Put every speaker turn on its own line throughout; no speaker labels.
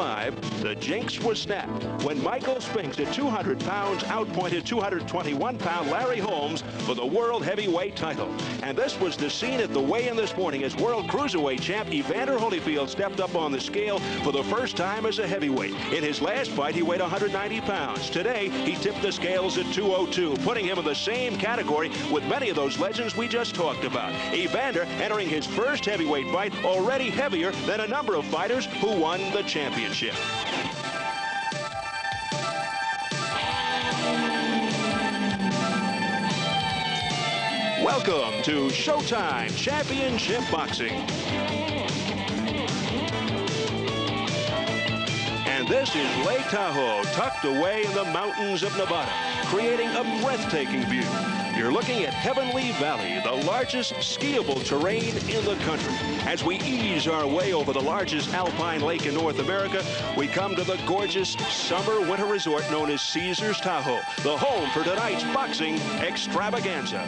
1985, the jinx was snapped when Michael Spinks at 200 pounds outpointed 221-pound Larry Holmes for the World Heavyweight title. And this was the scene at the weigh-in this morning as World Cruiserweight champ Evander Holyfield stepped up on the scale for the first time as a heavyweight. In his last fight, he weighed 190 pounds. Today, he tipped the scales at 202, putting him in the same category with many of those legends we just talked about. Evander entering his first heavyweight fight, already heavier than a number of fighters who won the championship. Welcome to Showtime Championship Boxing. And this is Lake Tahoe, tucked away in the mountains of Nevada, creating a breathtaking view. You're looking at Heavenly Valley, the largest skiable terrain in the country. As we ease our way over the largest alpine lake in North America, we come to the gorgeous summer-winter resort known as Caesars Tahoe, the home for tonight's boxing extravaganza.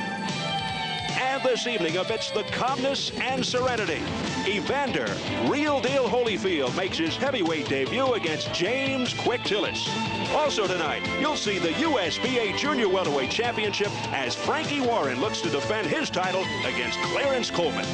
And this evening, amidst the calmness and serenity, Evander Real Deal Holyfield makes his heavyweight debut against James Quick Tillis. Also tonight, you'll see the USBA Junior Welterweight Championship as Frankie Warren looks to defend his title against Clarence Coleman.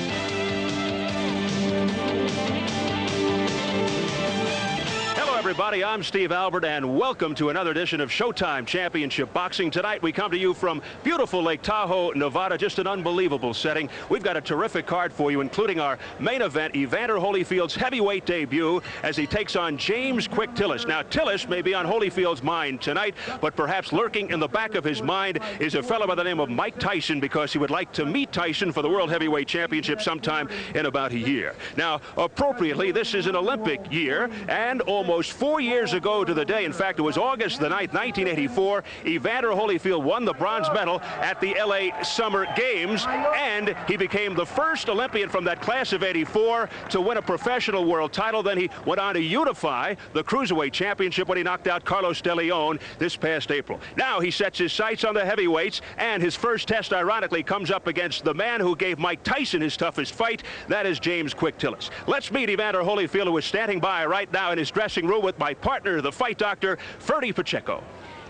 Everybody, I'm Steve Albert, and welcome to another edition of Showtime Championship Boxing. Tonight, we come to you from beautiful Lake Tahoe, Nevada, just an unbelievable setting. We've got a terrific card for you, including our main event, Evander Holyfield's heavyweight debut as he takes on James Quick Tillis. Now, Tillis may be on Holyfield's mind tonight, but perhaps lurking in the back of his mind is a fellow by the name of Mike Tyson, because he would like to meet Tyson for the World Heavyweight Championship sometime in about a year. Now, appropriately, this is an Olympic year, and almost 4 years ago to the day, in fact, it was August the 9th, 1984, Evander Holyfield won the bronze medal at the LA Summer Games, and he became the first Olympian from that class of '84 to win a professional world title. Then he went on to unify the Cruiserweight Championship when he knocked out Carlos De Leon this past April. Now he sets his sights on the heavyweights, and his first test, ironically, comes up against the man who gave Mike Tyson his toughest fight. That is James Quick Tillis. Let's meet Evander Holyfield, who is standing by right now in his dressing room with my partner, the fight doctor, Ferdy Pacheco.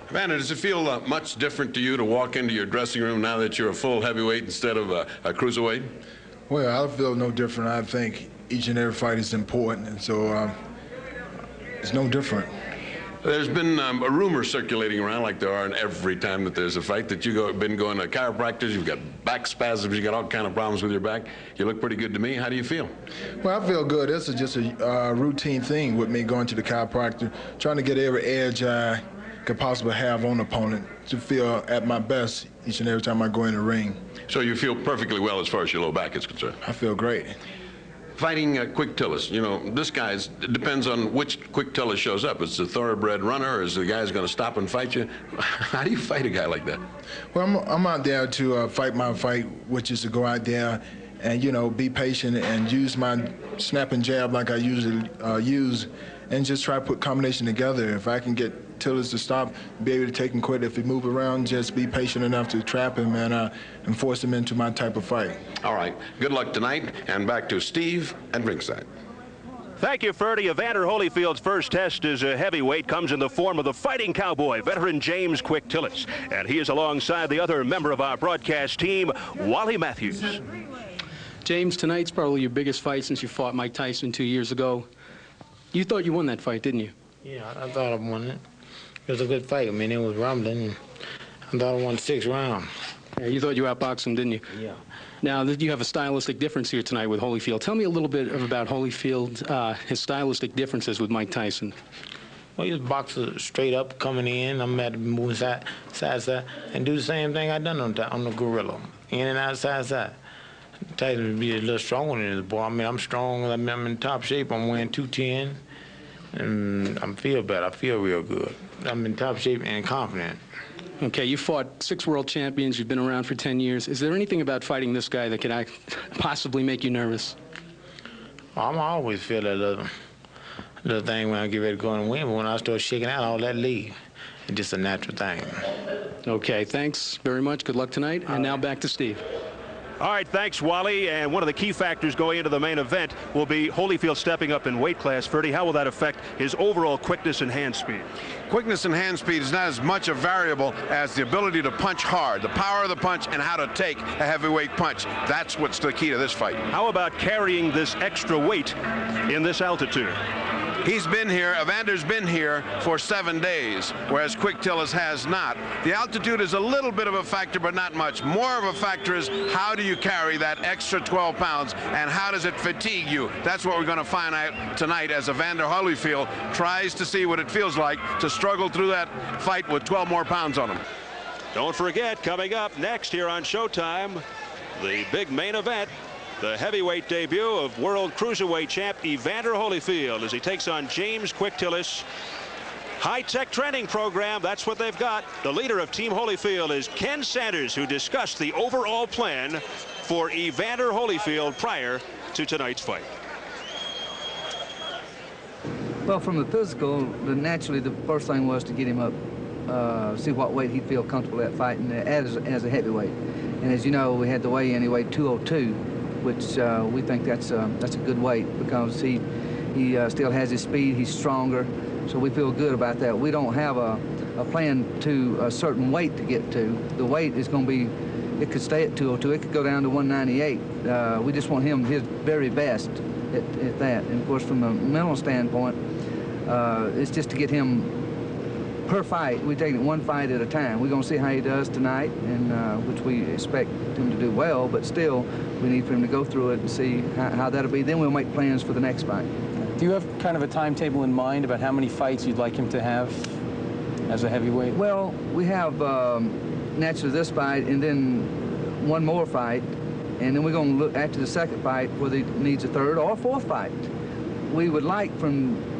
Evander, does it feel much different to you to walk into your dressing room now that you're a full heavyweight instead of a cruiserweight?
Well, I feel no different. I think each and every fight is important, and so it's no different.
There's been a rumor circulating around, like there are in every time that there's a fight, that you've been going to chiropractors, you've got back spasms, you've got all kind of problems with your back. You look pretty good to me. How do you feel? Well,
I feel good. This is just a routine thing with me going to the chiropractor, trying to get every edge I could possibly have on the opponent to feel at my best each and every time I go in the ring.
So you feel perfectly well as far as your low back is concerned?
I feel great.
Fighting Quick Tillis, you know, this guy's, it depends on which Quick Tillis shows up. Is it a thoroughbred runner, or is the guy's going to stop and fight you? How do you fight a guy like that?
Well, I'm out there to fight my fight, which is to go out there and, you know, be patient and use my snap and jab like I usually use, and just try to put combination together. If I can get Tillis to stop, be able to take him quick. If he move around, just be patient enough to trap him and force him into my type of fight.
All right. Good luck tonight, and back to Steve and ringside.
Thank you, Ferdy. Evander Holyfield's first test as a heavyweight comes in the form of the fighting cowboy, veteran James Quick Tillis. And he is alongside the other member of our broadcast team, Wally Matthews.
James, tonight's probably your biggest fight since you fought Mike Tyson 2 years ago. You thought you won that fight, didn't you?
Yeah, I thought I won it. It was a good fight. I mean, it was rumbling. I thought I won 6 rounds.
Yeah, you thought you outboxed him, didn't you?
Yeah.
Now, you have a stylistic difference here tonight with Holyfield. Tell me a little bit about Holyfield, his stylistic differences with Mike Tyson.
Well, he's a boxer straight up, coming in. I'm at moving side, and do the same thing I done on the gorilla. In and out, side. Tyson would be a little stronger than this boy. I mean, I'm strong. I'm in top shape. I'm weighing 210. And I feel better. I feel real good. I'm in top shape and confident.
Okay, you fought 6 world champions. You've been around for 10 years. Is there anything about fighting this guy that could possibly make you nervous?
Well, I always feel that little thing when I get ready to go and win, but when I start shaking out, all that leave. It's just a natural thing.
Okay, thanks very much. Good luck tonight. And now back to Steve.
All right, thanks, Wally. And one of the key factors going into the main event will be Holyfield stepping up in weight class. Ferdy, how will that affect his overall quickness and hand speed?
Quickness and hand speed is not as much a variable as the ability to punch hard, the power of the punch, and how to take a heavyweight punch. That's what's the key to this fight.
How about carrying this extra weight in this altitude?
He's been here, Evander's been here for 7 days, whereas Quick Tillis has not. The altitude is a little bit of a factor, but not much. More of a factor is how do you carry that extra 12 pounds, and how does it fatigue you? That's what we're going to find out tonight as Evander Holyfield tries to see what it feels like to struggle through that fight with 12 more pounds on him.
Don't forget, coming up next here on Showtime, the big main event. The heavyweight debut of world cruiserweight champ Evander Holyfield as he takes on James Quick Tillis. High-tech training program, that's what they've got. The leader of Team Holyfield is Ken Sanders, who discussed the overall plan for Evander Holyfield prior to tonight's fight.
Well, from the physical, naturally the first thing was to get him up, see what weight he'd feel comfortable at fighting as a heavyweight. And as you know, we had the weigh-in, he weighed 202. Which we think that's a good weight because he still has his speed, he's stronger, so we feel good about that. We don't have a plan to a certain weight to get to. The weight is going to be, it could stay at 202, it could go down to 198. We just want him his very best at that. And of course, from a mental standpoint, it's just to get him per fight. We're taking it one fight at a time. We're going to see how he does tonight, and which we expect him to do well, but still we need for him to go through it and see how that'll be. Then we'll make plans for the next fight.
Do you have kind of a timetable in mind about how many fights you'd like him to have as a heavyweight?
Well, we have naturally this fight and then one more fight, and then we're going to look after the second fight whether he needs a third or a fourth fight. We would like, from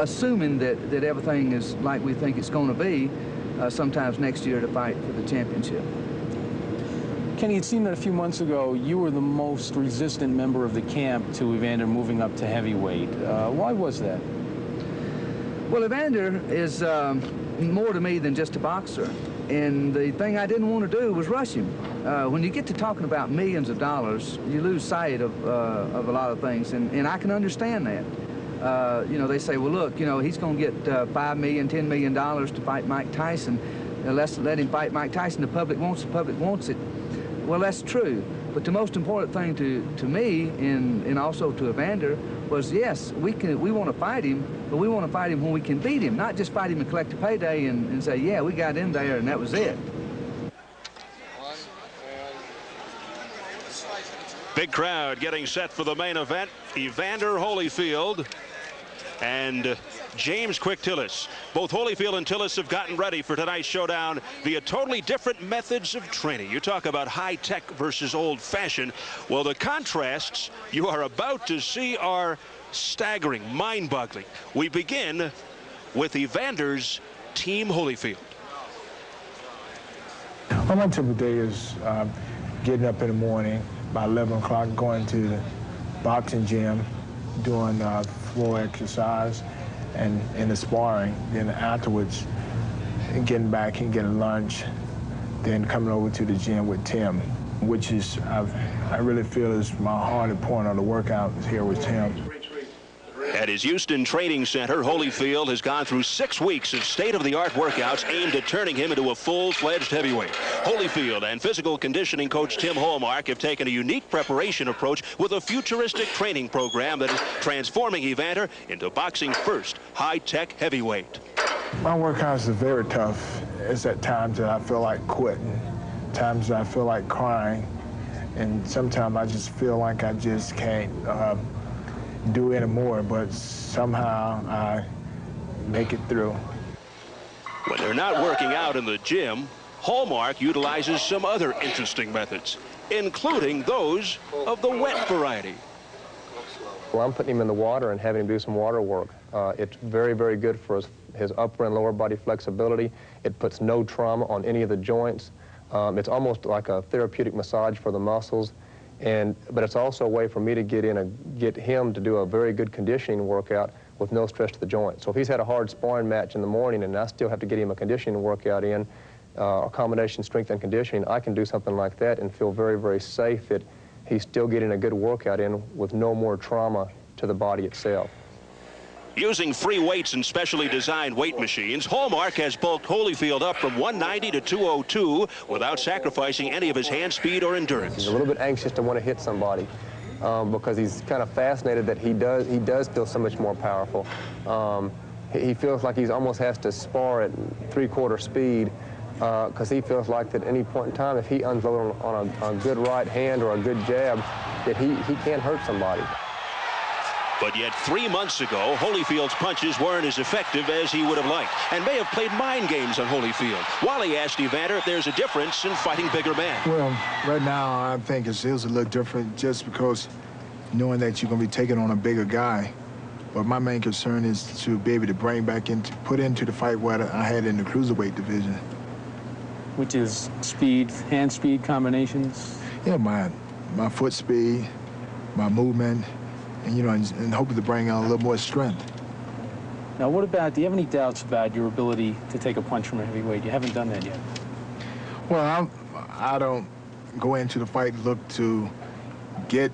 assuming that everything is like we think it's going to be, sometimes next year to fight for the championship.
Kenny, it seemed that a few months ago you were the most resistant member of the camp to Evander moving up to heavyweight. Why was that?
Well, Evander is more to me than just a boxer. And the thing I didn't want to do was rush him. When you get to talking about millions of dollars, you lose sight of a lot of things, and I can understand that. You know, they say, well, look, you know, he's going to get $5 million, $10 million to fight Mike Tyson. Let's let him fight Mike Tyson. The public wants it. Well, that's true. But the most important thing to me and also to Evander was, yes, we want to fight him, but we want to fight him when we can beat him, not just fight him and collect a payday and say, yeah, we got in there and that was it.
Big crowd getting set for the main event. Evander Holyfield and James Quick Tillis. Both Holyfield and Tillis have gotten ready for tonight's showdown via totally different methods of training. You talk about high-tech versus old-fashioned. Well, the contrasts you are about to see are staggering, mind-boggling. We begin with Evander's Team Holyfield.
Well, my typical day is getting up in the morning, about 11 o'clock, going to the boxing gym, doing floor exercise and the sparring. Then afterwards, getting back and getting lunch, then coming over to the gym with Tim, which is, I really feel is my hardest point on the workout is here with Tim.
At his Houston Training Center, Holyfield has gone through 6 weeks of state-of-the-art workouts aimed at turning him into a full-fledged heavyweight. Holyfield and physical conditioning coach Tim Hallmark have taken a unique preparation approach with a futuristic training program that is transforming Evander into boxing's first high-tech heavyweight.
My workouts are very tough. It's at times that I feel like quitting, times that I feel like crying, and sometimes I just feel like I just can't do anymore, but somehow I make it through.
When they're not working out in the gym, Hallmark utilizes some other interesting methods, including those of the wet variety.
Well, I'm putting him in the water and having him do some water work. It's very, very good for his upper and lower body flexibility. It puts no trauma on any of the joints. It's almost like a therapeutic massage for the muscles. But it's also a way for me to get him to do a very good conditioning workout with no stress to the joint. So if he's had a hard sparring match in the morning and I still have to get him a conditioning workout in, or combination strength and conditioning, I can do something like that and feel very, very safe that he's still getting a good workout in with no more trauma to the body itself.
Using free weights and specially designed weight machines, Hallmark has bulked Holyfield up from 190 to 202 without sacrificing any of his hand speed or endurance.
He's a little bit anxious to want to hit somebody because he's kind of fascinated that he does feel so much more powerful. He feels like he almost has to spar at 3/4 speed because he feels like that at any point in time, if he unloads on a good right hand or a good jab, that he can hurt somebody.
But yet 3 months ago, Holyfield's punches weren't as effective as he would have liked and may have played mind games on Holyfield. Wally asked Evander if there's a difference in fighting bigger men.
Well, right now, I think it feels a little different just because knowing that you're going to be taking on a bigger guy. But my main concern is to be able to put into the fight what I had in the cruiserweight division.
Which is speed, hand speed combinations?
Yeah, my foot speed, my movement, and, you know, and hoping to bring out a little more strength.
Now, what about, do you have any doubts about your ability to take a punch from a heavyweight? You haven't done that yet.
Well, I don't go into the fight look to get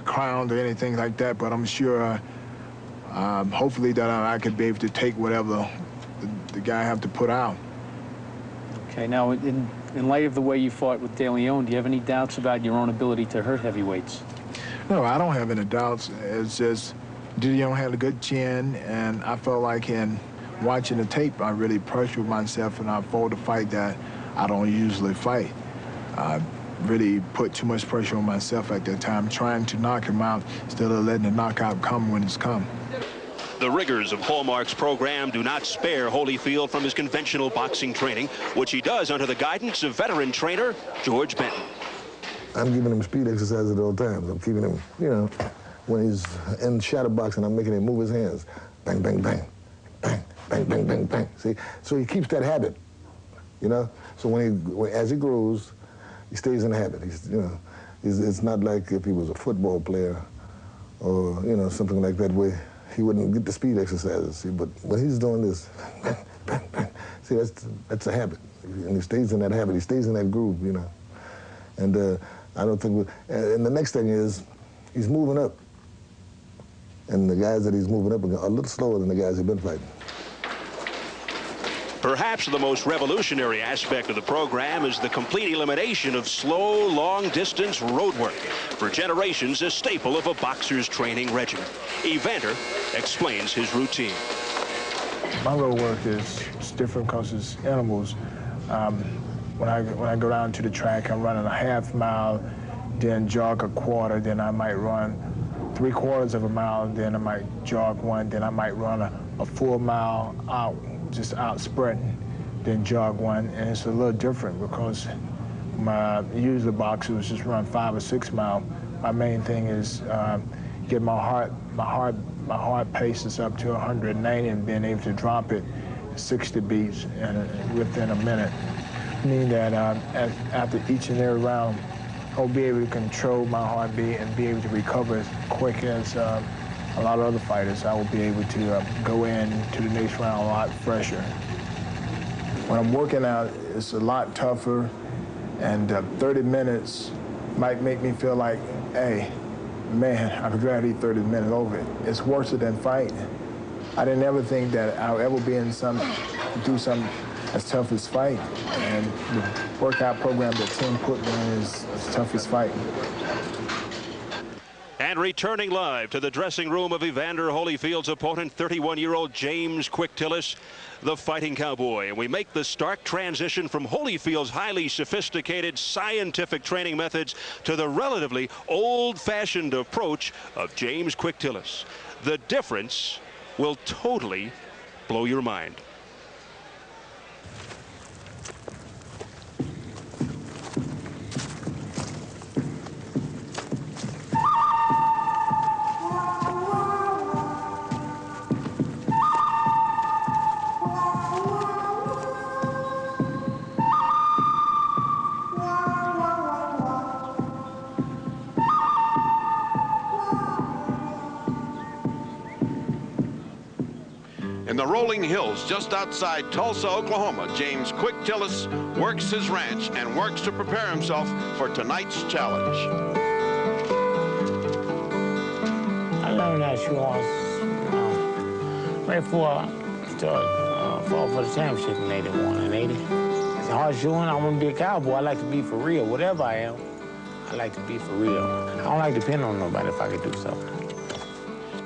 crowned or anything like that, but I'm sure, hopefully that I could be able to take whatever the guy have to put out.
Okay, now, in light of the way you fought with De Leon, do you have any doubts about your own ability to hurt heavyweights?
No, I don't have any doubts. It's just De Leon had a good chin, and I felt like in watching the tape, I really pressured myself, and I fought a fight that I don't usually fight. I really put too much pressure on myself at that time, trying to knock him out instead of letting the knockout come when it's come.
The rigors of Hallmark's program do not spare Holyfield from his conventional boxing training, which he does under the guidance of veteran trainer George Benton.
I'm giving him speed exercises at all times. I'm keeping him, you know, when he's in shadow boxing, I'm making him move his hands. Bang, bang, bang, bang, bang, bang, bang, bang. See, so he keeps that habit, you know. So as he grows, he stays in the habit. It's not like if he was a football player or, you know, something like that where he wouldn't get the speed exercises. See, but when he's doing this, bang, bang, bang, see, that's a habit, and he stays in that habit. He stays in that groove, you know. And I don't think, and the next thing is, he's moving up. And the guys that he's moving up are a little slower than the guys he's been fighting.
Perhaps the most revolutionary aspect of the program is the complete elimination of slow, long-distance road work. For generations, a staple of a boxer's training regimen. Evander explains his routine.
My road work is different because it's intervals. When I go down to the track, I'm running a half mile, then jog a quarter, then I might run 3/4 of a mile, then I might jog one, then I might run a full mile out, just out sprinting, then jog one. And it's a little different because usually boxers just run 5 or 6 miles. My main thing is get my heart pace is up to 190 and being able to drop it 60 beats within a minute. Meaning that after each and every round, I'll be able to control my heartbeat and be able to recover as quick as a lot of other fighters. I will be able to go into the next round a lot fresher. When I'm working out, it's a lot tougher, and 30 minutes might make me feel like, hey, man, I'd rather eat 30 minutes over it. It's worse than fight. I didn't ever think that I'll ever be do something as tough as fight. And the workout program that Tim put me in is as tough as fight.
And returning live to the dressing room of Evander Holyfield's opponent, 31-year-old James "Quick" Tillis, the fighting cowboy. And we make the stark transition from Holyfield's highly sophisticated scientific training methods to the relatively old-fashioned approach of James "Quick" Tillis. The difference will totally blow your mind.
In the rolling hills just outside Tulsa, Oklahoma, James Quick Tillis works his ranch and works to prepare himself for tonight's challenge.
I learned that shoe horse right before I started fought for the championship in 81 and 80. It's hard shoeing. I want to be a cowboy. I like to be for real. Whatever I am, I like to be for real. I don't like to depend on nobody if I could do something.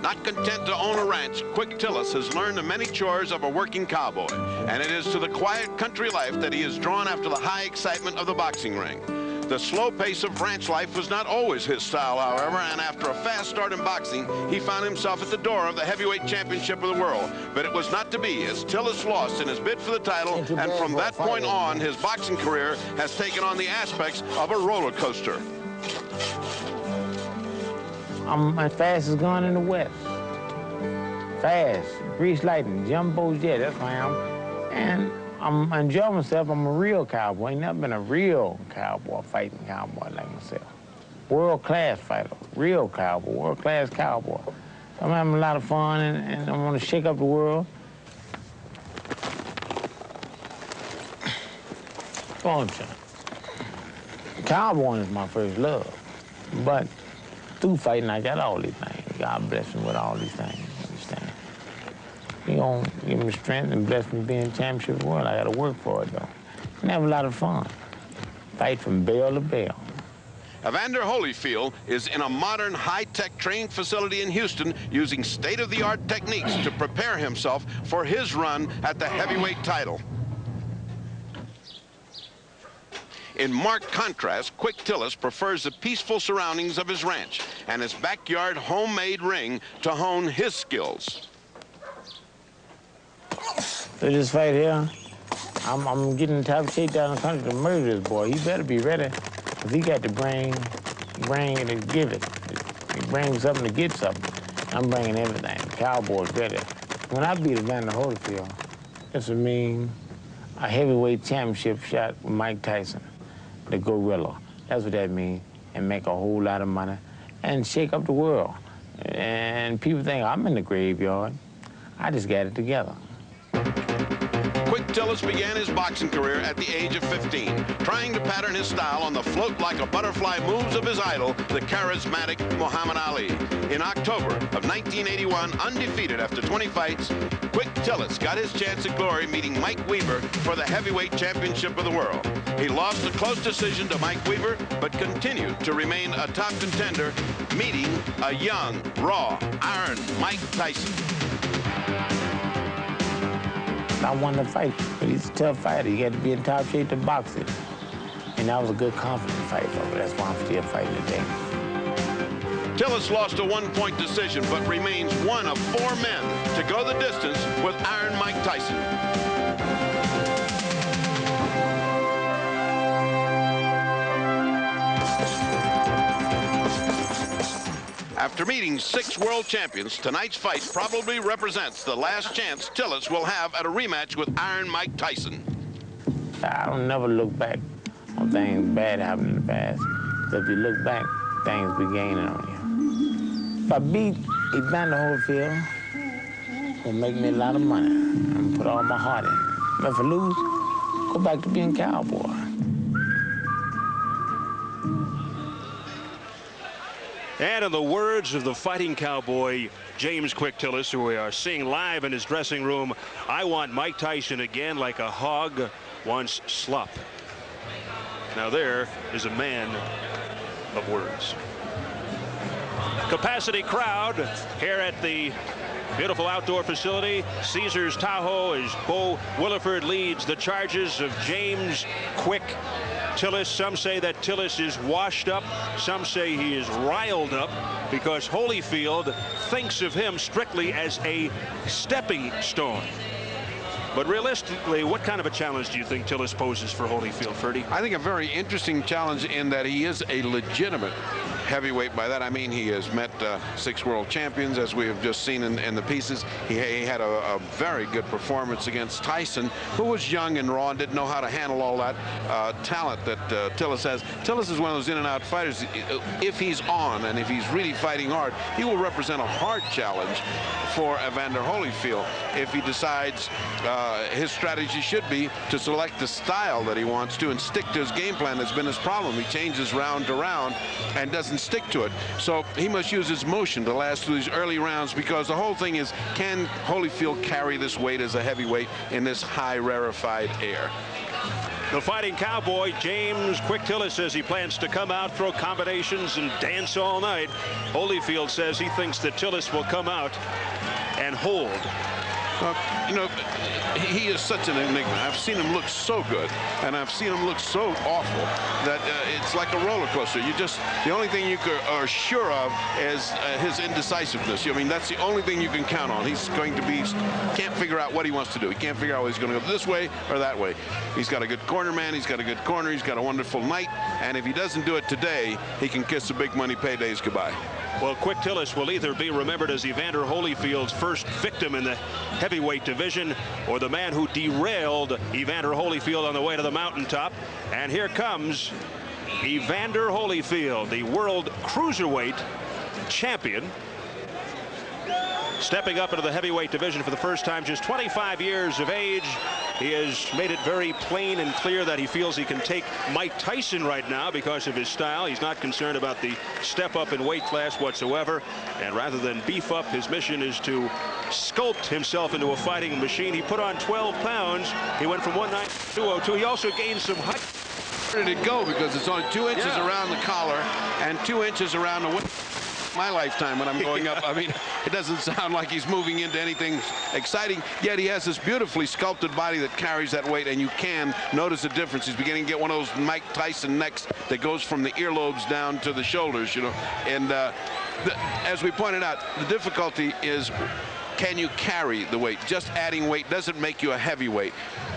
Not content to own a ranch, Quick Tillis has learned the many chores of a working cowboy, and it is to the quiet country life that he is drawn after the high excitement of the boxing ring. The slow pace of ranch life was not always his style, however, and after a fast start in boxing, he found himself at the door of the heavyweight championship of the world. But it was not to be, as Tillis lost in his bid for the title, and from that point on, his boxing career has taken on the aspects of a roller coaster.
I'm my fastest gun in the West. Fast, grease lightning, jumbo jet, that's who I am. And I'm enjoying myself. I'm a real cowboy. Ain't never been a real cowboy, fighting cowboy like myself. World-class fighter, real cowboy, world-class cowboy. I'm having a lot of fun, and I want to shake up the world. Come on, son. Cowboying is my first love, but through fighting, I got all these things. God bless me with all these things, understand? He gonna give me strength and bless me being championship of the world. I gotta work for it, though. And have a lot of fun. Fight from bell to bell.
Evander Holyfield is in a modern, high-tech training facility in Houston using state-of-the-art techniques to prepare himself for his run at the heavyweight title. In marked contrast, Quick Tillis prefers the peaceful surroundings of his ranch and his backyard homemade ring to hone his skills.
For this fight here, I'm getting in top shape down the country to murder this boy. He better be ready. If he got the brain to give it. He brings something to get something. I'm bringing everything. The cowboy's ready. When I beat Evander Holyfield, this would mean a heavyweight championship shot with Mike Tyson, the gorilla. That's what that means. And make a whole lot of money and shake up the world. And people think I'm in the graveyard. I just got it together.
Quick Tillis began his boxing career at the age of 15, trying to pattern his style on the float-like-a-butterfly moves of his idol, the charismatic Muhammad Ali. In October of 1981, undefeated after 20 fights, Quick Tillis got his chance at glory meeting Mike Weaver for the heavyweight championship of the world. He lost a close decision to Mike Weaver, but continued to remain a top contender, meeting a young, raw, iron Mike Tyson.
I won the fight, but he's a tough fighter. You got to be in top shape to box it. And that was a good, confident fight, though. That's why I'm still fighting today.
Tillis lost a one-point decision, but remains one of 4 men to go the distance with Iron Mike Tyson. After meeting 6 world champions, tonight's fight probably represents the last chance Tillis will have at a rematch with Iron Mike Tyson.
I don't never look back on things bad happening in the past. So if you look back, things be gaining on you. If I beat Evander Holyfield, it'll make me a lot of money. I'm gonna put all my heart in. But if I lose, go back to being cowboy.
And in the words of the fighting cowboy, James Quick Tillis, who we are seeing live in his dressing room, I want Mike Tyson again like a hog wants slop. Now there is a man of words. Capacity crowd here at the beautiful outdoor facility, Caesars Tahoe, as Bo Williford leads the charges of James Quick Tillis. Some say that Tillis is washed up. Some say he is riled up because Holyfield thinks of him strictly as a stepping stone. But realistically, what kind of a challenge do you think Tillis poses for Holyfield, Ferdy?
I think a very interesting challenge in that he is a legitimate heavyweight. By that I mean he has met 6 world champions, as we have just seen in the pieces. He had a very good performance against Tyson, who was young and raw and didn't know how to handle all that talent that Tillis has. Tillis is one of those in-and-out fighters. If he's on and if he's really fighting hard, he will represent a hard challenge for Evander Holyfield. If he decides his strategy should be to select the style that he wants to and stick to his game plan. That's been his problem. He changes round to round and doesn't stick to it. So he must use his motion to last through these early rounds, because the whole thing is, can Holyfield carry this weight as a heavyweight in this high rarefied air?
The fighting cowboy, James Quick Tillis, says he plans to come out, throw combinations, and dance all night. Holyfield says he thinks that Tillis will come out and hold.
You know, he is such an enigma. I've seen him look so good, and I've seen him look so awful that it's like a roller coaster. The only thing you are sure of is his indecisiveness. I mean, that's the only thing you can count on. He's going to be, can't figure out what he wants to do. He can't figure out whether he's going to go this way or that way. He's got a good corner man. He's got a good corner. He's got a wonderful night. And if he doesn't do it today, he can kiss the big money paydays goodbye.
Well, Quick Tillis will either be remembered as Evander Holyfield's first victim in the heavyweight division, or the man who derailed Evander Holyfield on the way to the mountaintop. And here comes Evander Holyfield, the world cruiserweight champion, stepping up into the heavyweight division for the first time, just 25 years of age. He has made it very plain and clear that he feels he can take Mike Tyson right now because of his style. He's not concerned about the step up in weight class whatsoever. And rather than beef up, his mission is to sculpt himself into a fighting machine. He put on 12 pounds. He went from 190 to 202. He also gained some height.
Where did it go? Because it's only 2 inches around the collar and 2 inches around the waist. My lifetime when I'm going up. I mean, it doesn't sound like he's moving into anything exciting, yet he has this beautifully sculpted body that carries that weight, and you can notice the difference. He's beginning to get one of those Mike Tyson necks that goes from the earlobes down to the shoulders, you know. And as we pointed out, the difficulty is, can you carry the weight? Just adding weight doesn't make you a heavyweight.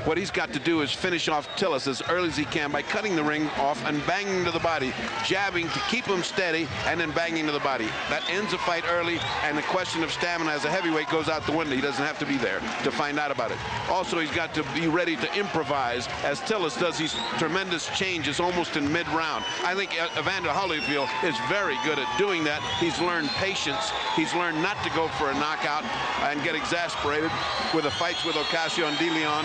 What he's got to do is finish off Tillis as early as he can by cutting the ring off and banging to the body, jabbing to keep him steady, and then banging to the body. That ends a fight early, and the question of stamina as a heavyweight goes out the window. He doesn't have to be there to find out about it. Also, he's got to be ready to improvise, as Tillis does these tremendous changes almost in mid-round. I think Evander Holyfield is very good at doing that. He's learned patience. He's learned not to go for a knockout and get exasperated with the fights with Ocasio and De Leon.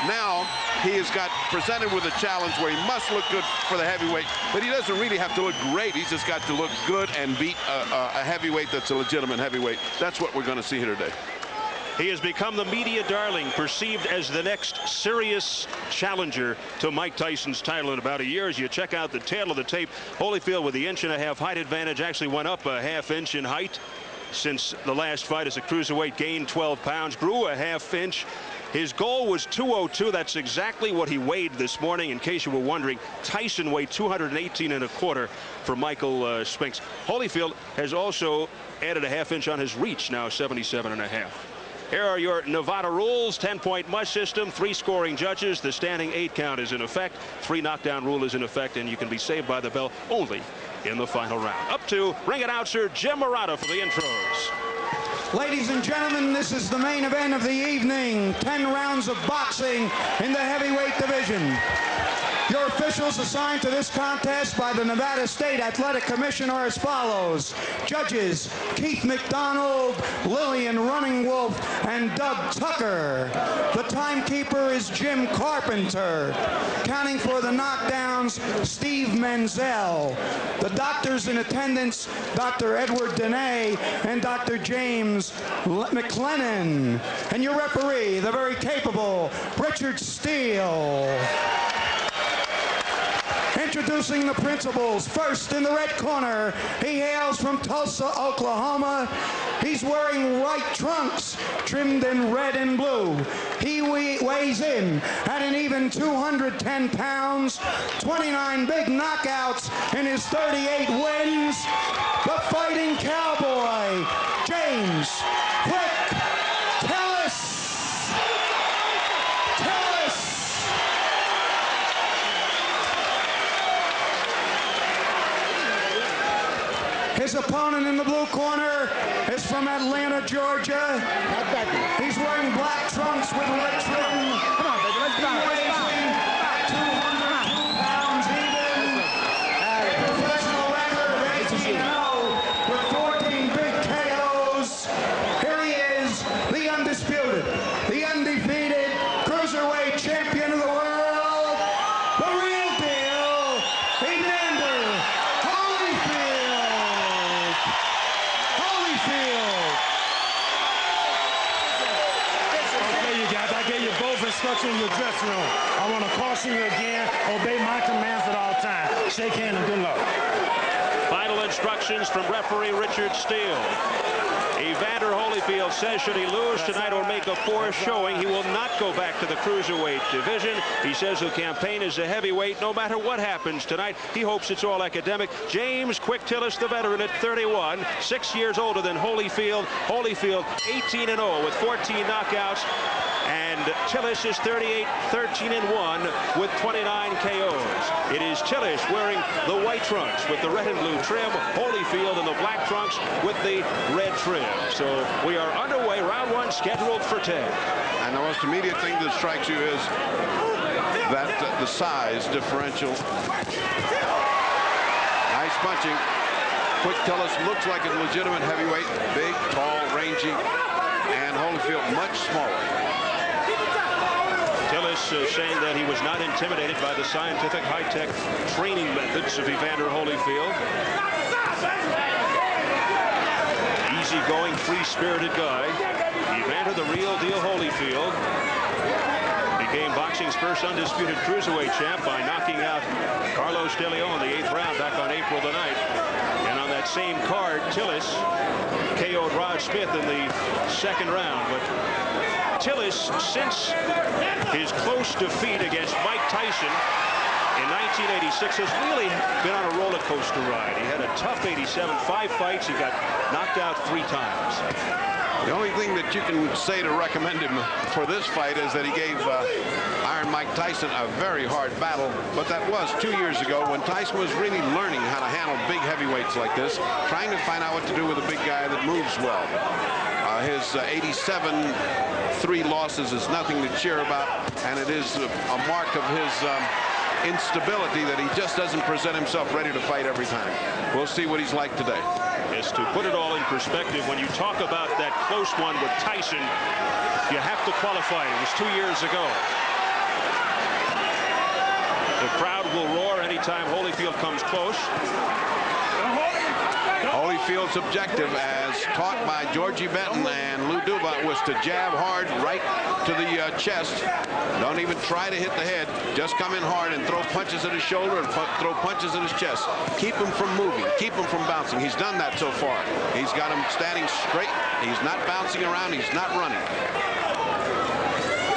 Now he has got presented with a challenge where he must look good for the heavyweight, but he doesn't really have to look great. He's just got to look good and beat a heavyweight that's a legitimate heavyweight. That's what we're going to see here today.
He has become the media darling, perceived as the next serious challenger to Mike Tyson's title in about a year. As you check out the tail of the tape, Holyfield with the 1.5 inch height advantage actually went up a ½ inch in height since the last fight as a cruiserweight, gained 12 pounds, grew a ½ inch. His goal was 202. That's exactly what he weighed this morning. In case you were wondering, Tyson weighed 218.25 for Michael Spinks. Holyfield has also added a ½ inch on his reach, now 77.5. Here are your Nevada rules. 10-point must system, 3 scoring judges. The standing 8 count is in effect. 3 knockdown rule is in effect, and you can be saved by the bell only in the final round. Up to ring announcer Jim Murata for the intros.
Ladies and gentlemen, this is the main event of the evening. 10 rounds of boxing in the heavyweight division. Your officials assigned to this contest by the Nevada State Athletic Commission are as follows. Judges, Keith McDonald, Lillian Running Wolf, and Doug Tucker. The timekeeper is Jim Carpenter. Counting for the knockdowns, Steve Menzel. The doctors in attendance, Dr. Edward Dene and Dr. James McLennan. And your referee, the very capable Richard Steele. Introducing the principals. First in the red corner, he hails from Tulsa, Oklahoma. He's wearing white trunks trimmed in red and blue. He weighs in at an even 210 pounds, 29 big knockouts in his 38 wins. The fighting cowboy, James Quick Tillis. His opponent in the blue corner is from Atlanta, Georgia. He's wearing black trunks with red trim.
Come on, baby, let's go.
Weighs in about 202 pounds even. Professional record of 18-0 with 14 big KOs. Here he is, the undisputed, the undefeated cruiserweight champion of the world, the real deal, Evander Holyfield. Holyfield.
Okay, you guys, I gave you both instructions in your dressing room. I want to caution you again, obey my commands at all times. Shake hands and good luck.
Final instructions from referee Richard Steele. Evander Holyfield says should he lose tonight or make a poor showing, he will not go back to the cruiserweight division. He says he'll campaign as a heavyweight no matter what happens tonight. He hopes it's all academic. James Quick Tillis, the veteran at 31, 6 years older than Holyfield. Holyfield 18-0 with 14 knockouts. And Tillis is 38, 13-1 with 29 KOs. It is Tillis wearing the white trunks with the red and blue trim. Holyfield in the black trunks with the red trim. So we are underway. Round one scheduled for 10.
And the most immediate thing that strikes you is that the size differential. Nice punching. Quick Tillis looks like a legitimate heavyweight. Big, tall, rangy. And Holyfield much smaller.
Tillis saying that he was not intimidated by the scientific high-tech training methods of Evander Holyfield. Easy-going, free-spirited guy. Evander, the real deal Holyfield, became boxing's first undisputed cruiserweight champ by knocking out Carlos De Leon in the 8th round back on April the 9th. And on that same card, Tillis KO'd Rod Smith in the 2nd round. But Tillis, since his close defeat against Mike Tyson in 1986, has really been on a roller coaster ride. He had a tough 87, 5 fights. He got knocked out 3 times.
The only thing that you can say to recommend him for this fight is that he gave Iron Mike Tyson a very hard battle, but that was 2 years ago when Tyson was really learning how to handle big heavyweights like this, trying to find out what to do with a big guy that moves well. His 87 3 losses is nothing to cheer about, and it is a mark of his instability that he just doesn't present himself ready to fight every time. We'll see what he's like today.
Yes, to put it all in perspective, when you talk about that close one with Tyson, you have to qualify. It was 2 years ago. The crowd will roar anytime Holyfield comes close.
Holyfield's objective, as taught by Georgie Benton and Lou Duva, was to jab hard right to the chest. Don't even try to hit the head. Just come in hard and throw punches at his shoulder and throw punches at his chest. Keep him from moving. Keep him from bouncing. He's done that so far. He's got him standing straight. He's not bouncing around. He's not running.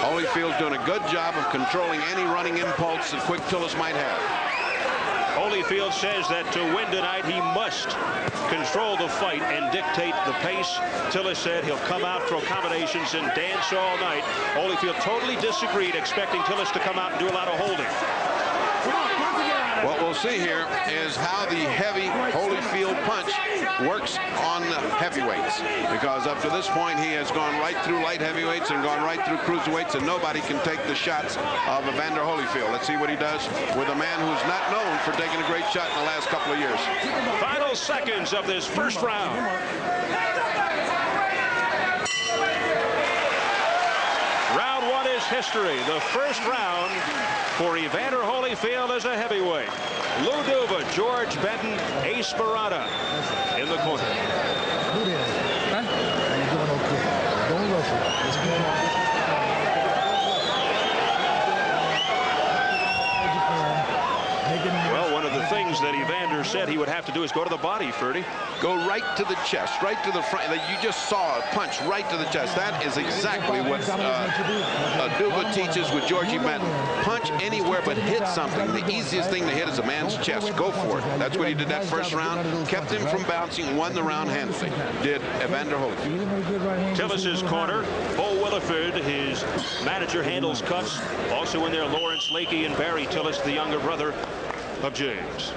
Holyfield's doing a good job of controlling any running impulse that Quick Tillis might have.
Holyfield says that to win tonight, he must control the fight and dictate the pace. Tillis said he'll come out for accommodations and dance all night. Holyfield totally disagreed, expecting Tillis to come out and do a lot of holding.
What we'll see here is how the heavy Holyfield punch works on heavyweights, because up to this point he has gone right through light heavyweights and gone right through cruiserweights, and nobody can take the shots of Evander Holyfield. Let's see what he does with a man who's not known for taking a great shot in the last couple of years.
Final seconds of this first round. Round one is history. The first round for Evander Holyfield as a heavyweight. Lou Duva, George Benton, Ace Barada in the corner. Well, one of the things that Evander said he would have to do is go to the body, Ferdy.
Go right to the chest, right to the front. You just saw a punch right to the chest. That is exactly what Duva teaches with Georgie Benton. Punch anywhere but hit something. The easiest thing to hit is a man's chest. Go for it. That's what he did that first round. Kept him from bouncing, won the round handily. Did Evander Holyfield.
Tillis's corner, Bo Williford, his manager, handles cuts. Also in there, Lawrence Lakey and Barry Tillis, the younger brother of James.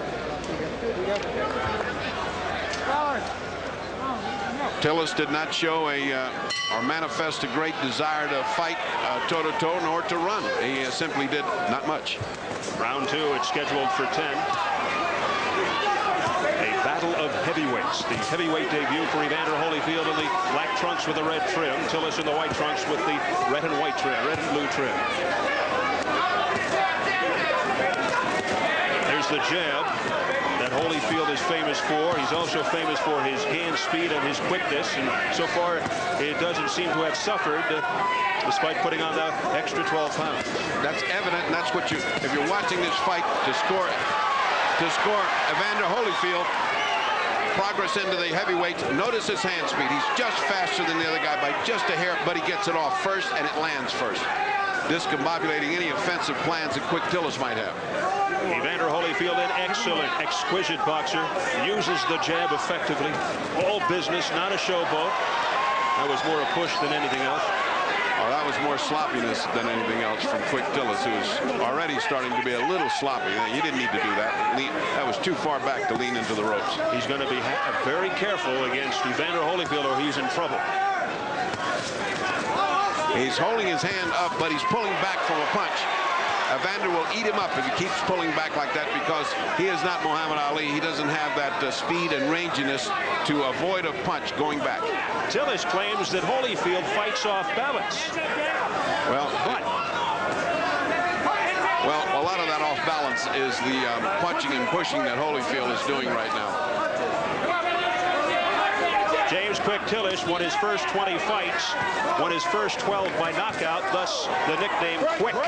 Tillis did not show or manifest a great desire to fight toe-to-toe nor to run. He simply did not much.
Round 2, it's scheduled for 10. A battle of heavyweights. The heavyweight debut for Evander Holyfield in the black trunks with the red trim. Tillis in the white trunks with the red and white trim, red and blue trim. There's the jab that Holyfield is famous for. He's also famous for his hand speed and his quickness, and so far it doesn't seem to have suffered despite putting on the extra 12 pounds.
That's evident, and that's what you, if you're watching this fight, to score Evander Holyfield progress into the heavyweights, notice his hand speed. He's just faster than the other guy by just a hair, but he gets it off first and it lands first, discombobulating any offensive plans that Quick Tillis might have.
Evander Holyfield, an excellent, exquisite boxer, uses the jab effectively. All business, not a showboat. That was more a push than anything else.
Oh, that was more sloppiness than anything else from Quick Tillis, who's already starting to be a little sloppy. You didn't need to do that. That was too far back to lean into the ropes.
He's going to be very careful against Evander Holyfield or he's in trouble.
He's holding his hand up, but he's pulling back from a punch. Evander will eat him up if he keeps pulling back like that, because he is not Muhammad Ali. He doesn't have that speed and ranginess to avoid a punch going back.
Tillis claims that Holyfield fights off balance.
Well, a lot of that off balance is the punching and pushing that Holyfield is doing right now.
James Quick Tillis won his first 20 fights, won his first 12 by knockout, thus the nickname Quick.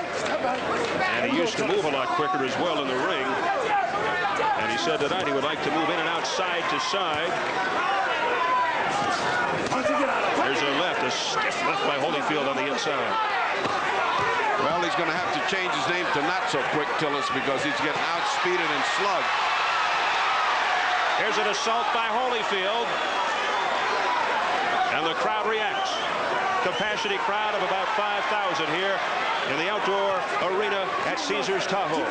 And he used to move a lot quicker as well in the ring. And he said tonight he would like to move in and out side to side. There's a left, a stiff left by Holyfield on the inside.
Well, he's going to have to change his name to Not So Quick Tillis, because he's getting outspeeded and slugged.
Here's an assault by Holyfield. And the crowd reacts. Capacity crowd of about 5,000 here in the outdoor arena at Caesars Tahoe.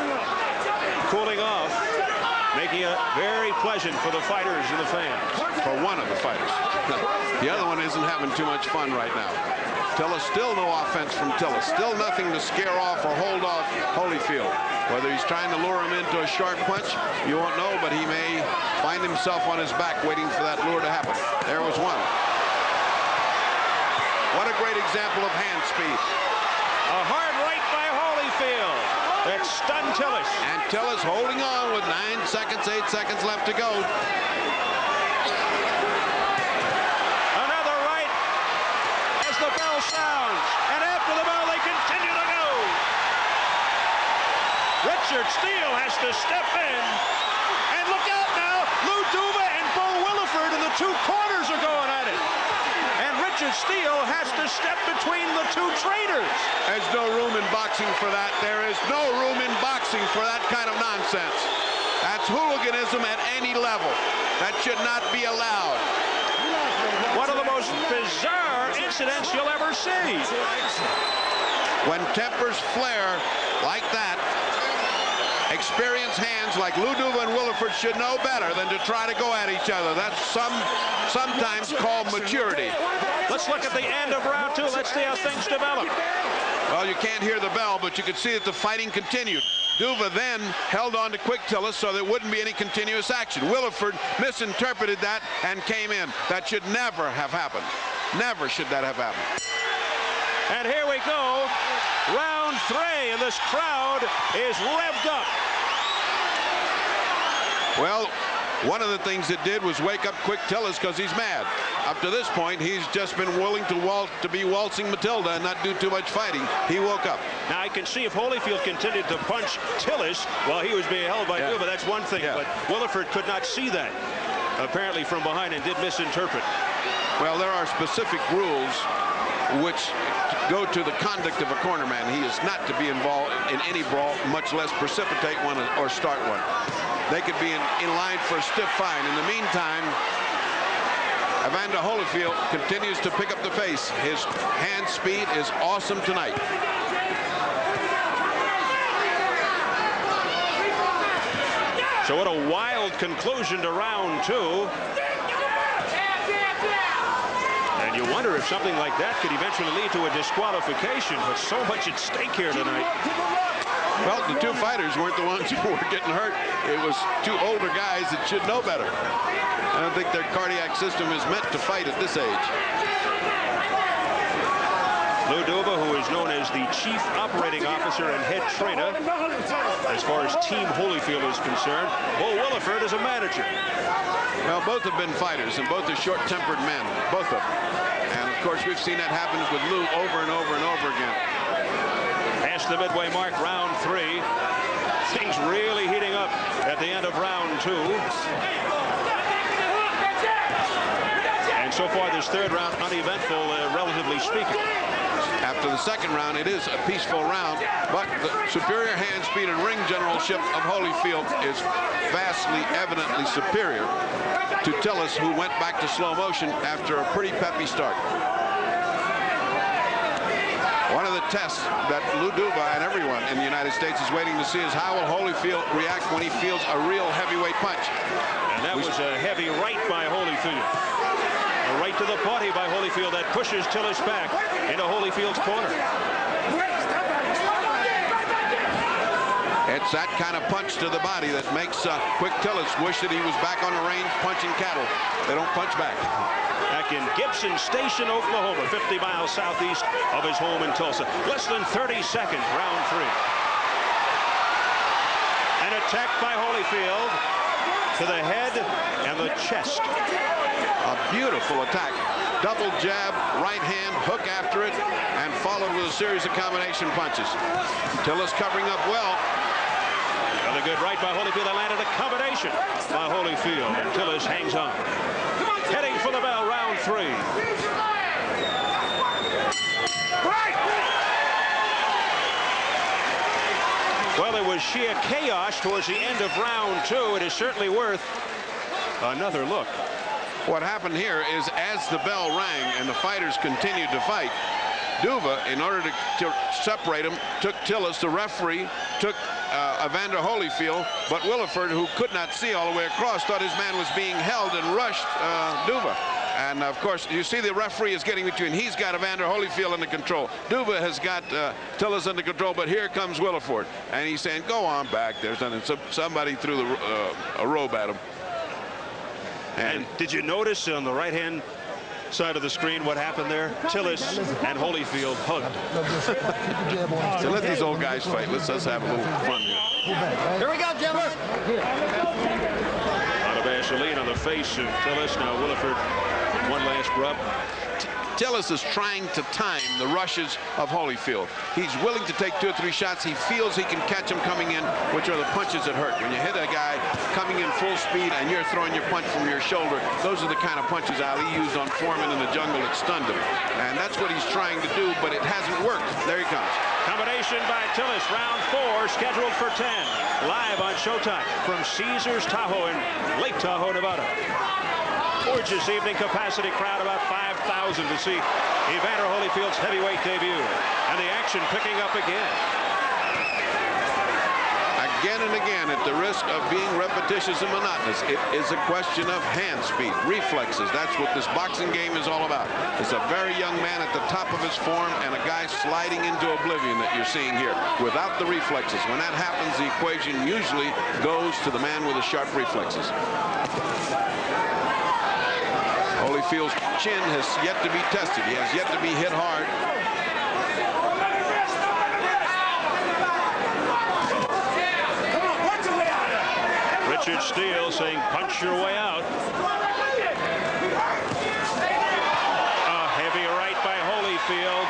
Cooling off, making it very pleasant for the fighters and the fans.
For one of the fighters. The other one isn't having too much fun right now. Tillis, still no offense from Tillis. Still nothing to scare off or hold off Holyfield. Whether he's trying to lure him into a sharp punch, you won't know, but he may find himself on his back waiting for that lure to happen. There was one. What a great example of hand speed.
A hard right by Holyfield that stunned Tillis.
And Tillis holding on with 9 seconds, 8 seconds left to go.
Another right as the bell sounds. And after the bell, they continue to go. Richard Steele has to step in. And look out now. Lou Duva and Bo Williford in the two corners are going at it. Richard Steele has to step between the two trainers.
There's no room in boxing for that. There is no room in boxing for that kind of nonsense. That's hooliganism at any level. That should not be allowed.
One of the most bizarre incidents you'll ever see.
When tempers flare like that, experienced hands like Lou Duva and Williford should know better than to try to go at each other. That's sometimes called maturity.
Let's look at the end of round 2. Let's see how things develop.
Well, you can't hear the bell, but you can see that the fighting continued. Duva then held on to Quick Tillis so there wouldn't be any continuous action. Williford misinterpreted that and came in. That should never have happened. Never should that have happened.
And here we go. Round 3, and this crowd is revved up.
Well, one of the things it did was wake up Quick Tillis, because he's mad. Up to this point, he's just been willing to be waltzing Matilda and not do too much fighting. He woke up.
Now, I can see if Holyfield continued to punch Tillis while he was being held by Duva, that's one thing. Yeah. But Williford could not see that, apparently from behind, and did misinterpret.
Well, there are specific rules which go to the conduct of a corner man. He is not to be involved in any brawl, much less precipitate one or start one. They could be in line for a stiff fine. In the meantime, Evander Holyfield continues to pick up the pace. His hand speed is awesome tonight. So
what a wild conclusion to round 2. And you wonder if something like that could eventually lead to a disqualification, but so much at stake here tonight.
Well, the two fighters weren't the ones who were getting hurt. It was two older guys that should know better. I don't think their cardiac system is meant to fight at this age.
Lou Duva, who is known as the Chief Operating Officer and head trainer as far as Team Holyfield is concerned. Bo Williford is a manager.
Well, both have been fighters, and both are short-tempered men, both of them. And, of course, we've seen that happen with Lou over and over and over again.
Past the midway mark, round 3. Things really heating up at the end of round 2. And so far, this third round uneventful, relatively speaking.
After the second round, it is a peaceful round, but the superior hand speed and ring generalship of Holyfield is vastly, evidently superior to Tillis, who went back to slow motion after a pretty peppy start. One of the tests that Lou Duva and everyone in the United States is waiting to see is how will Holyfield react when he feels a real heavyweight punch.
And that was a heavy right by Holyfield. A right to the body by Holyfield that pushes Tillis back into Holyfield's corner.
It's that kind of punch to the body that makes Quick Tillis wish that he was back on the range punching cattle. They don't punch back.
Back in Gibson Station, Oklahoma, 50 miles southeast of his home in Tulsa. Less than 30 seconds, round 3. An attack by Holyfield to the head and the chest.
A beautiful attack. Double jab, right hand, hook after it, and followed with a series of combination punches. Tillis covering up well.
Another good right by Holyfield. That landed a combination by Holyfield. And Tillis hangs on. Heading for the bell, round 3. Well, it was sheer chaos towards the end of round 2. It is certainly worth another look.
What happened here is as the bell rang and the fighters continued to fight, Duva, in order to separate them, took Tillis. The referee took Evander Holyfield, but Williford, who could not see all the way across, thought his man was being held and rushed Duva. And, of course, you see the referee is getting between. He's got Evander Holyfield under control. Duva has got Tillis under control, but here comes Williford. And he's saying, go on back. There's somebody threw a robe at him.
And did you notice on the right-hand side of the screen what happened there? Tillis and Holyfield hugged.
So let these old guys fight. Let's have a little fun here.
Here we go, gentlemen.
A lot of Vaseline on the face of Tillis. Now Williford, one last rub.
Tillis is trying to time the rushes of Holyfield. He's willing to take 2 or 3 shots. He feels he can catch him coming in, which are the punches that hurt. When you hit a guy coming in full speed and you're throwing your punch from your shoulder, those are the kind of punches Ali used on Foreman in the jungle that stunned him. And that's what he's trying to do, but it hasn't worked. There he comes.
Combination by Tillis, round 4, scheduled for 10. Live on Showtime from Caesars Tahoe in Lake Tahoe, Nevada. Gorgeous evening, capacity crowd, about 5,000 to see Evander Holyfield's heavyweight debut. And the action picking up again.
Again and again, at the risk of being repetitious and monotonous, it is a question of hand speed, reflexes. That's what this boxing game is all about. It's a very young man at the top of his form and a guy sliding into oblivion that you're seeing here without the reflexes. When that happens, the equation usually goes to the man with the sharp reflexes. Holyfield's chin has yet to be tested. He has yet to be hit hard.
Richard Steele saying, punch your way out. A heavy right by Holyfield.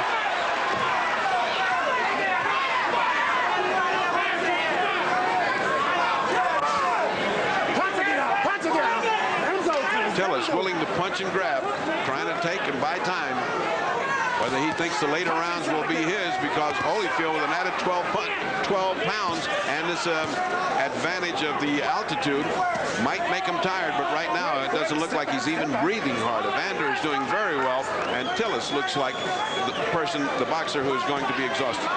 Tillis willing to punch and grab, trying to take and buy time. Whether he thinks the later rounds will be his, because Holyfield with an added 12 pounds and this advantage of the altitude might make him tired, but right now it doesn't look like he's even breathing hard. Evander is doing very well, and Tillis looks like the boxer who is going to be exhausted.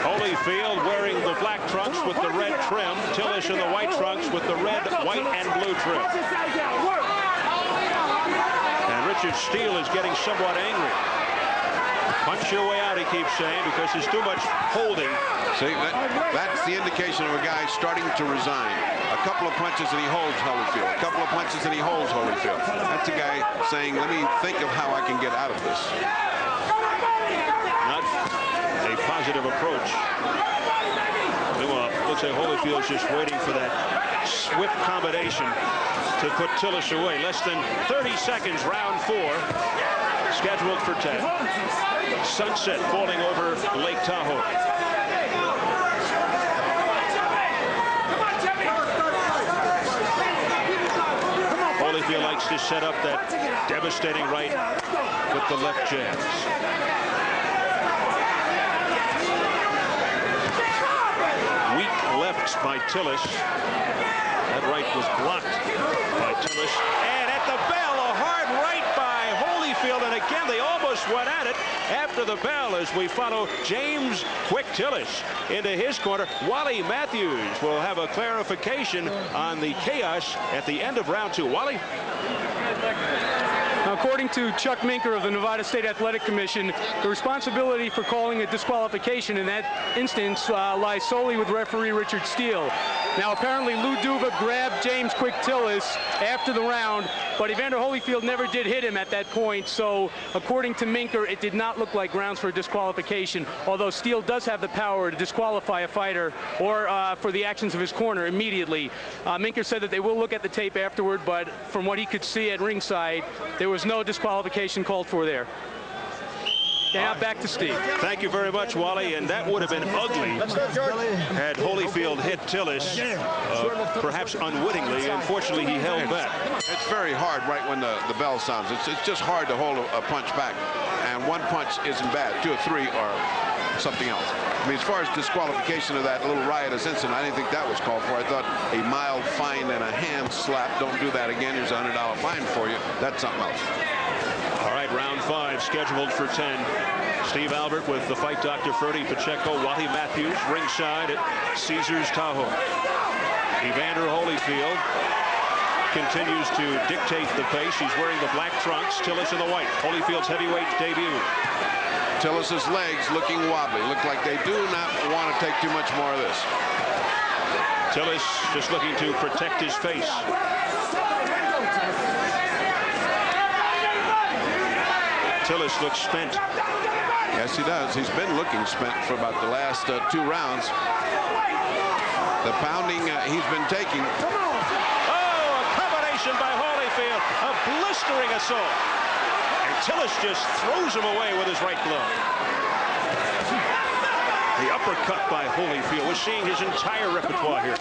Holyfield wearing the black trunks with the red trim. Tillis in the white trunks with the red, white, and blue trim. And Richard Steele is getting somewhat angry. Punch your way out, he keeps saying, because there's too much holding.
See, that's the indication of a guy starting to resign. A couple of punches and he holds Holyfield. A couple of punches and he holds Holyfield. That's a guy saying, let me think of how I can get out of this.
Not a positive approach. Meanwhile, looks like Holyfield's just waiting for that swift combination to put Tillis away. Less than 30 seconds, round 4, scheduled for 10. Sunset falling over Lake Tahoe. Holyfield likes to set up that devastating right with the left jabs. Weak lefts by Tillis. That right was blocked by Tillis. And at the bell, a hard right by Holyfield. And again, they almost went at it after the bell as we follow James Quick Tillis into his corner. Wally Matthews will have a clarification on the chaos at the end of round 2. Wally?
According to Chuck Minker of the Nevada State Athletic Commission, the responsibility for calling a disqualification in that instance lies solely with referee Richard Steele. Now, apparently, Lou Duva grabbed James Quick Tillis after the round, but Evander Holyfield never did hit him at that point, so according to Minker, it did not look like grounds for a disqualification, although Steele does have the power to disqualify a fighter or for the actions of his corner immediately. Minker said that they will look at the tape afterward, but from what he could see at ringside, there was no disqualification called for there. Now back to Steve.
Thank you very much, Wally. And that would have been ugly had Holyfield hit Tillis, perhaps unwittingly. Unfortunately, he held back.
It's very hard right when the bell sounds. It's just hard to hold a punch back. And one punch isn't bad. 2 or 3 are something else. I mean, as far as disqualification of that little riotous incident, I didn't think that was called for. I thought a mild fine and a hand slap. Don't do that again. Here's a $100 fine for you. That's something else.
All right, round 5 scheduled for 10. Steve Albert with the fight doctor Ferdy Pacheco, Wally Matthews ringside at Caesars Tahoe. Evander Holyfield continues to dictate the pace. He's wearing the black trunks. Tillis in the white. Holyfield's heavyweight debut.
Tillis's legs looking wobbly. Look like they do not want to take too much more of this.
Tillis just looking to protect his face. Tillis looks spent.
Yes, he does. He's been looking spent for about the last 2 rounds. The pounding he's been taking.
Oh, a combination by Holyfield. A blistering assault. And Tillis just throws him away with his right glove. The uppercut by Holyfield. We're seeing his entire repertoire here.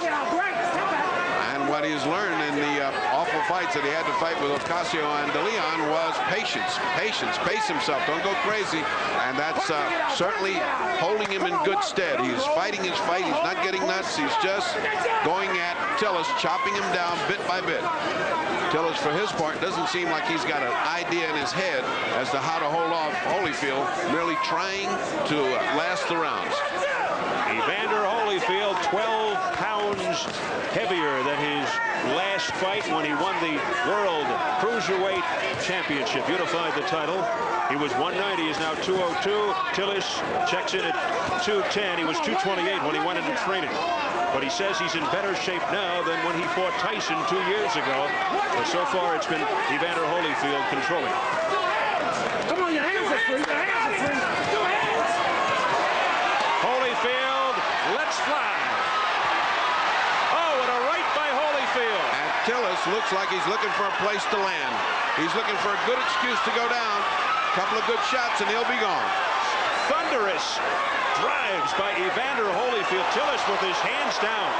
And what he's learned in the awful fights that he had to fight with Ocasio and De Leon was patience. Patience. Pace himself. Don't go crazy. And that's certainly holding him in good stead. He's fighting his fight. He's not getting nuts. He's just going at Tillis, chopping him down bit by bit. Tillis, for his part, doesn't seem like he's got an idea in his head as to how to hold off Holyfield, merely trying to last the rounds.
Evander Holyfield, 12 pounds heavier than his last fight when he won the World Cruiserweight Championship. Unified the title. He was 190. He's now 202. Tillis checks in at 210. He was 228 when he went into training. But he says he's in better shape now than when he fought Tyson 2 years ago. But so far, it's been Evander Holyfield controlling.
Come on, your hands are free. Your hands are free. Your hands.
Holyfield, let's fly. Oh, and a right by Holyfield.
And Tillis looks like he's looking for a place to land. He's looking for a good excuse to go down. A couple of good shots, and he'll be gone.
Thunderous drives by Evander Holyfield. Tillis with his hands down.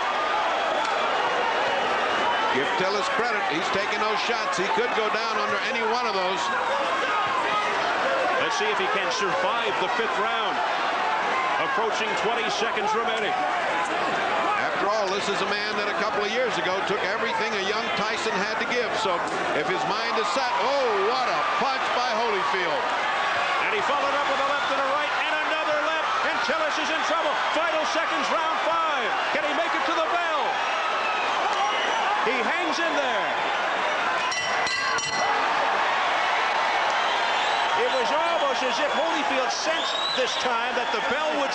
Give Tillis credit. He's taking those shots. He could go down under any one of those.
Let's see if he can survive the 5th round. Approaching 20 seconds remaining.
After all, this is a man that a couple of years ago took everything a young Tyson had to give. So if his mind is set, oh, what a punch by Holyfield.
And he followed up with a left and a right and another left. And Tillis is in trouble. Final seconds, round 5. Can he make it to the bell? He hangs in there. It was almost as if Holyfield sensed this time that the bell would...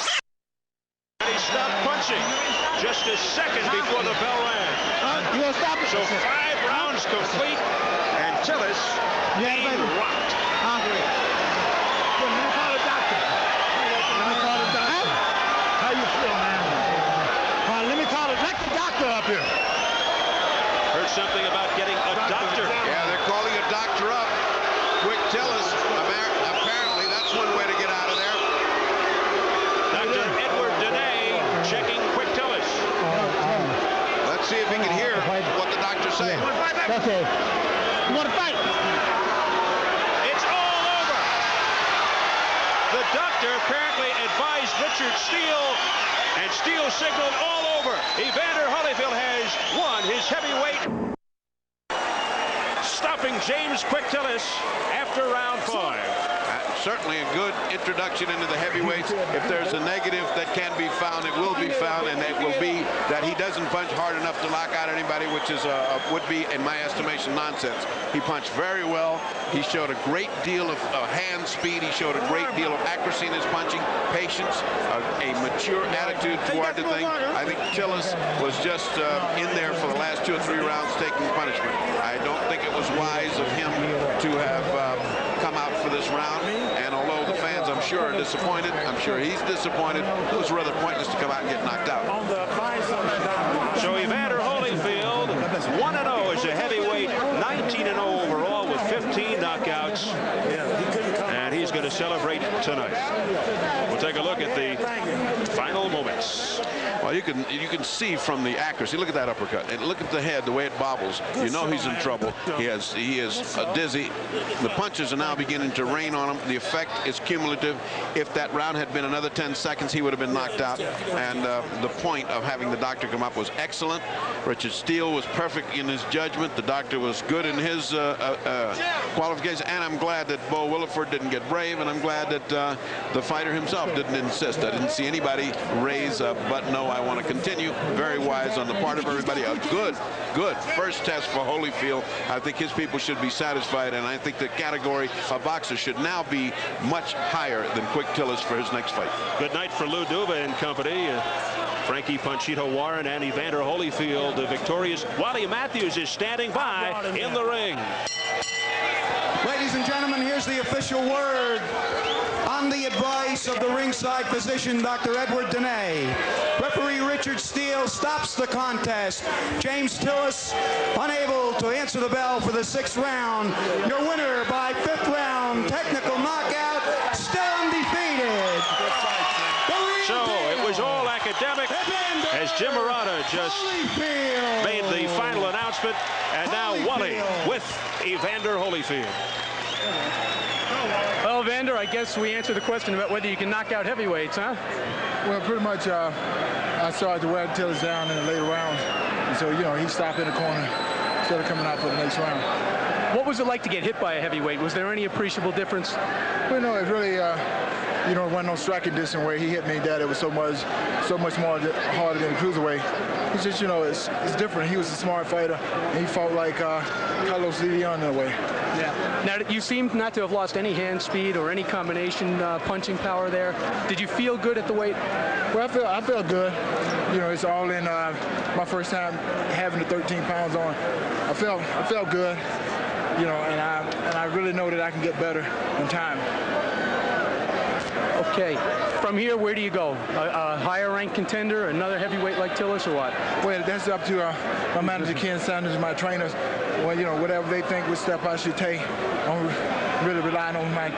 And he stopped punching just a second before the bell rang. So 5 rounds complete, and Tillis being rocked.
Let me call the doctor. How you feel, man? Let me call it. Let the doctor up here.
Heard something about getting a doctor.
Yeah, they're calling a doctor up. Quick Tillis. Apparently, that's one way to get out of there.
Dr. Edward Denay checking Quick Tillis.
Let's see if he can hear what the doctor's saying.
Okay. You want to fight?
It's all over. The doctor apparently advised Richard Steele, and Steele signaled all over. Evander Holyfield has won his heavyweight, stopping James Quick Tillis after round 5.
Certainly a good introduction into the heavyweights. If there's a negative that can be found, it will be found, and it will be that he doesn't punch hard enough to lock out anybody, which is would be, in my estimation, nonsense. He punched very well. He showed a great deal of hand speed. He showed a great deal of accuracy in his punching, patience, a mature attitude toward the thing. I think Tillis was just in there for the last 2 or 3 rounds taking punishment. I don't think it was wise of him to have come out for this round. And although the fans, I'm sure, are disappointed, I'm sure he's disappointed, it was rather pointless to come out and get knocked out.
So Evander Holyfield, 1-0 as a heavyweight, 19-0 overall with 15 knockouts. And he's going to celebrate tonight. We'll take a look at the final moments.
Well, you can see from the accuracy. Look at that uppercut, and look at the head, the way it bobbles. You know he's in trouble. He is dizzy. The punches are now beginning to rain on him. The effect is cumulative. If that round had been another 10 seconds, he would have been knocked out. And the point of having the doctor come up was excellent. Richard Steele was perfect in his judgment. The doctor was good in his qualifications. And I'm glad that Bo Williford didn't get brave, and I'm glad that the fighter himself didn't insist. I didn't see anybody raise a but no, I want to continue. Very wise on the part of everybody. A good first test for Holyfield. I think his people should be satisfied, and I think the category of boxers should now be much higher than Quick Tillis for his next fight.
Good night for Lou Duva and company. Frankie Panchito Warren and Evander Holyfield victorious. Wally Matthews is standing by in the ring.
Ladies and gentlemen, here's the official word. On the advice of the ringside physician, Dr. Edward Denay, referee Richard Steele stops the contest. James Tillis, unable to answer the bell for the 6th round. Your winner by 5th round, technical knockout, still undefeated.
So it was all academic as Jim Murata just made the final announcement, and now Wally with Evander Holyfield.
Well, Evander, I guess we answered the question about whether you can knock out heavyweights, huh?
Well, pretty much I started to wear Tillis down in the later rounds. And so, you know, he stopped in the corner instead of coming out for the next round.
What was it like to get hit by a heavyweight? Was there any appreciable difference?
Well, no, it really, you know, it wasn't no striking distance where he hit me that it was so much more harder than the cruiserweight. It's just, you know, it's different. He was a smart fighter, and he fought like Carlos Leon in a way.
Yeah. Now, you seem not to have lost any hand speed or any combination punching power there. Did you feel good at the weight?
Well, I felt good. You know, it's all in my first time having the 13 pounds on. I felt good. You know, and I really know that I can get better in time.
Okay, from here, where do you go? A higher ranked contender, another heavyweight like Tillis, or what?
Well, that's up to my manager, Ken Sanders, and my trainers. Well, you know, whatever they think, what step I should take. I'm really relying on my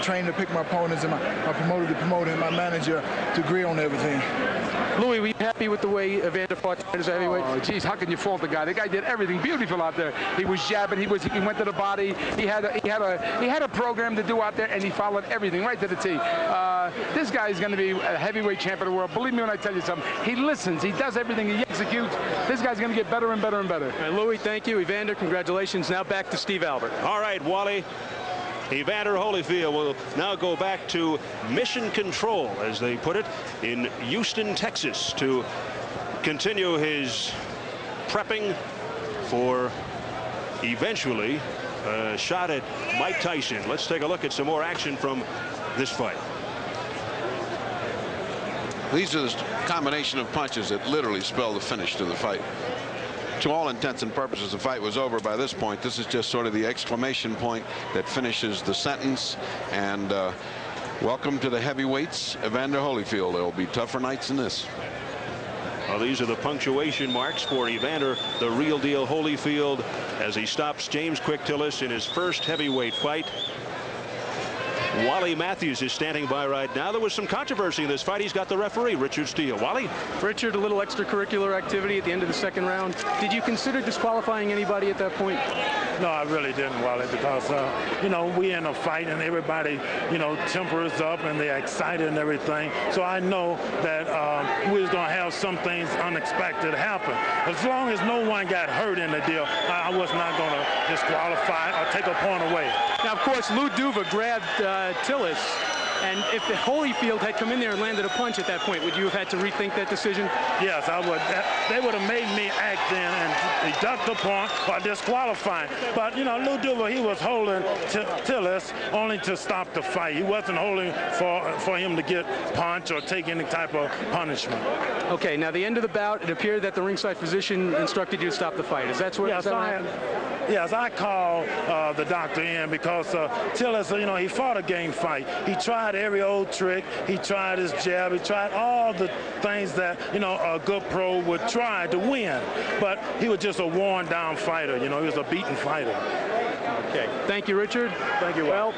trainer to pick my opponents, and my promoter to promote, and my manager to agree on everything.
Louis, were you happy with the way Evander fought as a heavyweight?
Oh, geez, how can you fault the guy? The guy did everything beautiful out there. He was jabbing. He went to the body. He had a program to do out there, and he followed everything right to the T. This guy is going to be a heavyweight champion of the world. Believe me when I tell you something. He listens. He does everything. He executes. This guy's going to get better and better and better.
All right, Louis, thank you. Evander, congratulations. Now back to Steve Albert.
All right, Wally. Evander Holyfield will now go back to mission control, as they put it, in Houston, Texas, to continue his prepping for eventually a shot at Mike Tyson. Let's take a look at some more action from this fight.
These are the combination of punches that literally spell the finish to the fight. To all intents and purposes, the fight was over by this point. This is just sort of the exclamation point that finishes the sentence. And welcome to the heavyweights, Evander Holyfield. There will be tougher nights than this.
Well, these are the punctuation marks for Evander, the real deal Holyfield, as he stops James Quick Tillis in his first heavyweight fight. Wally Matthews is standing by right now. There was some controversy in this fight. He's got the referee, Richard Steele. Wally?
Richard, a little extracurricular activity at the end of the second round. Did you consider disqualifying anybody at that point?
No, I really didn't, Wally, because, you know, we in a fight and everybody, you know, temper is up and they're excited and everything. So I know that we was going to have some things unexpected happen. As long as no one got hurt in the deal, I was not going to disqualify or take a point away.
Now, of course, Lou Duva grabbed Tillis, and if Holyfield had come in there and landed a punch at that point, would you have had to rethink that decision?
Yes, I would. They would have made me act then and deduct the point or disqualifying. But, you know, Lou Duva, he was holding Tillis only to stop the fight. He wasn't holding for him to get punched or take any type of punishment.
Okay, now the end of the bout, it appeared that the ringside physician instructed you to stop the fight. Is that what happened?
Yes, I called the doctor in because Tillis, you know, he fought a game fight. He tried every old trick. He tried his jab. He tried all the things that, you know, a good pro would try to win. But he was just a worn-down fighter. You know, he was a beaten fighter.
Okay. Thank you, Richard. Thank you. Well,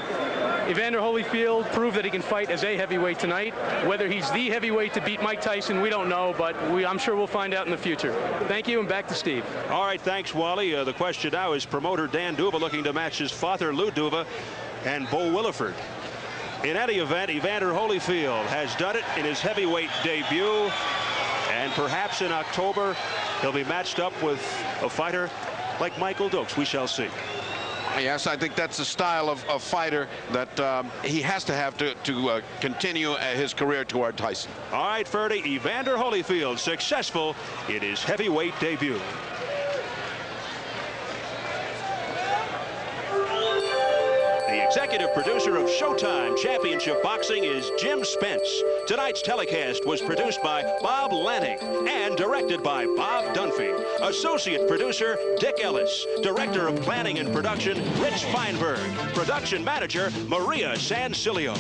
Evander Holyfield proved that he can fight as a heavyweight tonight. Whether he's the heavyweight to beat Mike Tyson, we don't know, but I'm sure we'll find out in the future. Thank you, and back to Steve.
All right, thanks, Wally. The question now is promoter Dan Duva looking to match his father, Lou Duva, and Bo Williford. In any event, Evander Holyfield has done it in his heavyweight debut, and perhaps in October he'll be matched up with a fighter like Michael Dokes. We shall see.
Yes, I think that's the style of fighter that he has to have to continue his career toward Tyson.
All right, Ferdy, Evander Holyfield successful in his heavyweight debut. The executive producer of Showtime Championship Boxing is Jim Spence. Tonight's telecast was produced by Bob Lanning and directed by Bob Dunphy. Associate producer Dick Ellis. Director of Planning and Production Rich Feinberg. Production manager Maria Sansilio.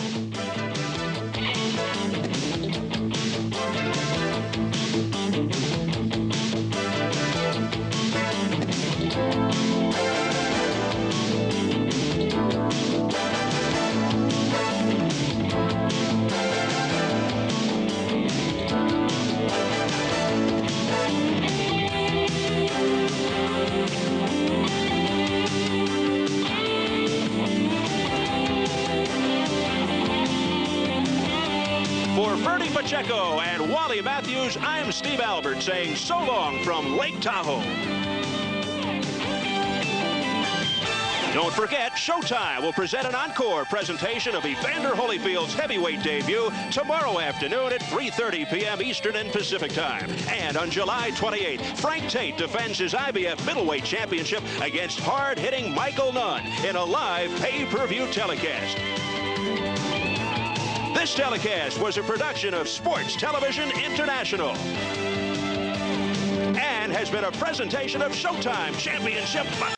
For Ferdy Pacheco and Wally Matthews, I'm Steve Albert saying so long from Lake Tahoe. Don't forget, Showtime will present an encore presentation of Evander Holyfield's heavyweight debut tomorrow afternoon at 3:30 p.m. Eastern and Pacific Time. And on July 28th, Frank Tate defends his IBF middleweight championship against hard-hitting Michael Nunn in a live pay-per-view telecast. This telecast was a production of Sports Television International and has been a presentation of Showtime Championship Boxing.